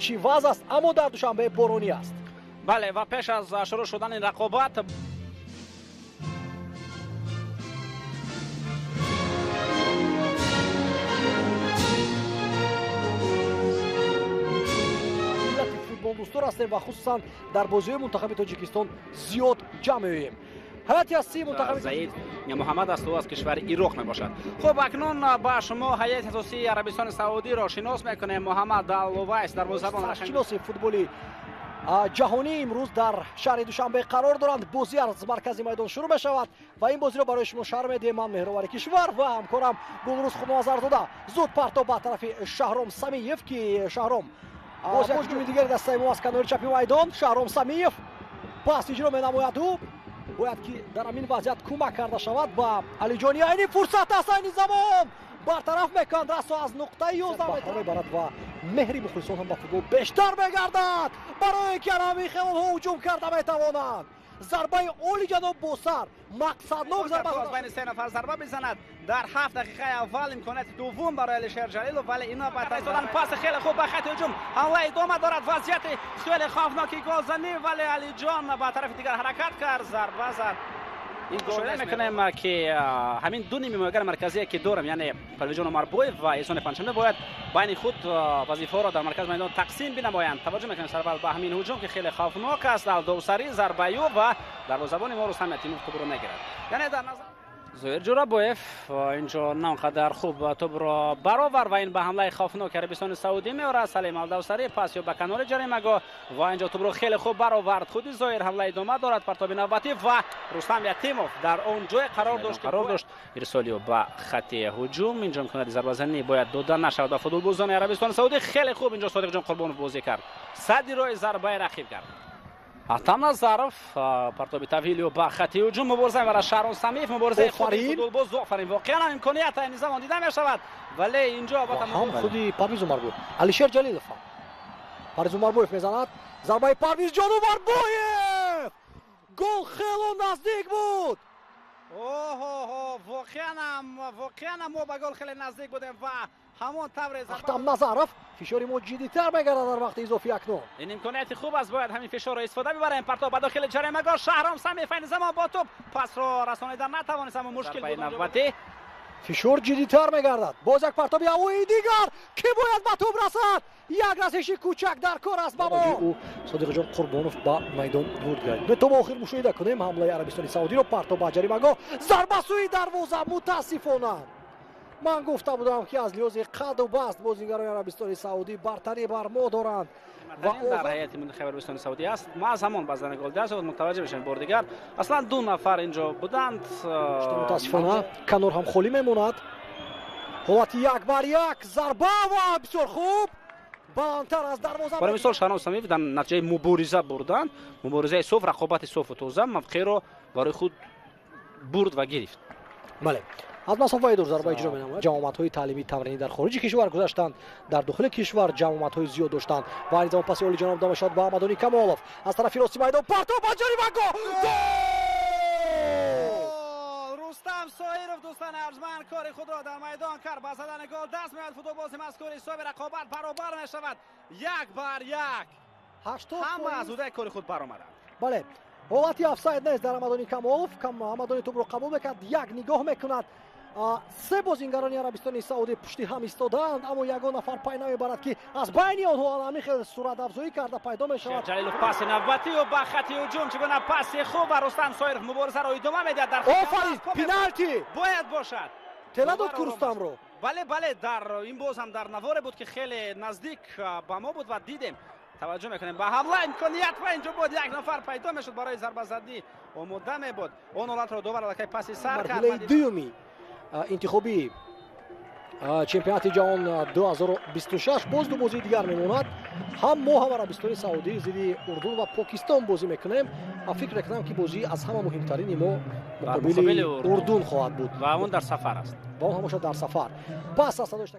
چی وضع است، اما در دوشنبه بارونی است. بله و پیش از شروع شدن این رقابت فوتبال دوستور هستیم و خصوصا در بازی منتخب تاجیکستان زیاد جمع می‌ایم. هیئت اساسی منتخب زید محمد است او از کشور عراق میباشد. خب اکنون با شما هیئت اساسی عربستان سعودی را شناس میکنیم. محمد الویس در زبان شناسی فوتبالی جهانی امروز در شهر دوشنبه قرار دارند. بازی از مرکزی میدان شروع می شود و این بازی را برای شما شهر میدیم. من مهرور کشور و همکارم گلروز خودنظرداده زود پرتاب به طرف شهرام سمیف که شهرام بازیکن دیگر دسته ما از کنار چپ میدان. شهرام سمیف پاس اجرا می‌نماید. او باید که در همین وضعیت کمک کرده شود با علی جانی. این فرصت است، این زمان برطرف میکند. رسو از نقطه 11 میبرد و مهری مخلصان هم با فوتبال بیشتر میگردد برای که همی خیلی هجوم کرده میتوانند. ضربه اولی جناب بوسر مقصدناک ضربه از بین سه نفر ضربه بزند در 7 دقیقه اول. امکانات دوم برای الشیر جلیل ولی اینا بعد از دادن پاس خیلی خوب به خط هجوم حمله ادامه دارد. وضعیت خیلی خوفناکی گلزنی ولی علی جان به طرف دیگر حرکت کرد، ضربه زد. این گل میکنیم که همین دو نیمه مهاجم مرکزی که دارم یعنی پرویز عمر بویف و احسان پنجشنبه باید بین خود وظیفه را در مرکز میدان تقسیم بنمایند. توجه میکنیم سرول به همین هجوم که خیلی خوفناک است. الدوسری ضربه و دروازه‌بان ما رستم یتیموف توپ را میگیرد. یعنی در نظر زهیر جورابویف اینجا نانقدر خوب توپ را برآورد و این به حمله خوفناک عربستان سعودی می‌آورد. سلیم الدوسری پاس به کنار جریمه‌گاه و اینجا توپ را خیلی خوب برآورد. خودی زهیر حمله ادامه دارد. پرتاب نوبتی و رستم یتیموف در اون جای قرار داشت ارسالی به خط هجوم. اینجا امکانات ضربه زنی باید دادن نشود به فوتبالبازان عربستان سعودی. خیلی خوب اینجا صادق جان قربانov بازی کرد، صدی روی ضربه رقیب کرد. حتما ظرف پرتاب طویلی و با خط هجوم مبارزه برای شهرام سمیف. مبارزه فوتبالباز آفرین واقعا امکانیت این زمان دیده می شود ولی اینجا هم خودی پرویز عمر بویف الشیر جلیل پرویز عمر بویف میزند. ضربه پرویز جان عمر بویف گل خیلی نزدیک بود. واقعا ما به گل خیلی نزدیک بودیم و همون طور وقتم نظرف فشاری ما جدی‌تر میگرد در وقت اضافی اکنون. این امکانیت خوب است، باید همین فشار را استفاده ببریم. پرتاب به داخل جریمه‌گاه شهرام سمیف این زمان با توپ پاس را رسانیدن نتوانست اما مشکل بود. فشار جدی‌تر میگردد. باز یک پرتاب اوی دیگر که باید به توپ رسد. یک رسش کوچک در کار است با او صادق جان قربانov با میدان ورود گرفت. به تو آخر مشاهده کنیم حمله عربستان سعودی رو. پرتاب به جریمه‌گاه ضربه سوی دروازه. متاسفانه من گفته بودم که از لحاظ قد و بست بازیگران عربستان سعودی برتری بر ما دارند و در هیئت منتخب عربستان سعودی است. ما از همان بازن گل دست متوجه بشیم بار دیگر اصلا دو نفر اینجا بودند. متاسفانه کنار هم خالی میموند. حالت یک بر یک ضربه و بسیار خوب بالاتر از دروازه. برای مثال شهرام سمیف در نتیجه مبارزه بردند. مبارزه صفر، رقابت صفر و توزه موقع را برای خود برد و گرفت. بله از مسافه دور ضربه اجرا می‌نماید. جماعت‌های تعلیمی تمرینی در خارج کشور گذاشتند، در داخل کشور جماعت‌های زیاد داشتند و این زمان پاس اولی جناب دام شد با احمدانی کمالوف از طرف راستی میدان. پرتاب به جریمه‌گاه رستم سایروف دوستان ارجمند کار خود را در میدان کرد. با زدن گل دست میاد فوتبالباز مذکور حساب رقابت برابر میشود. یک بر یک 80 همه از اوده کار خود برآمدند. بله حالتی آفساید نیست در احمدانی کمالوف. احمدانی توپ رو قبول میکرد، یک نگاه میکند. سه بازیگران عربستان سعودی پشتی هم ایستادند اما یگان نفر پای نمیبرد که از بین آنها علمی خیلی صورت افزایی کرده پیدا میشود. جلیلوف پاس نوبتی و با خط هجوم چگونه پاس خوب و رستم سایروف مبارزه را ادامه میدهد. در آفرین پنالتی باید باشد. تلا داد رستم رو. بله در این باز هم در نواره بود که خیلی نزدیک با ما بود و دیدیم. توجه میکنیم به حمله امکانیت و اینجا بود یک نفر پیدا میشد برای ضربه زدی آماده می بود. اون حالت را دوباره که پاس سر کرد. مرحله دومی انتخابی چمپیونات جهان 2026 باز دو بازی دیگر میموند. هم ما هم عربستان سعودی ضد اردن و پاکستان بازی میکنیم. فکر میکنم که بازی از همه مهمترین ما مقابل اردن خواهد بود و اون در سفر است. با اون همش در سفر. پس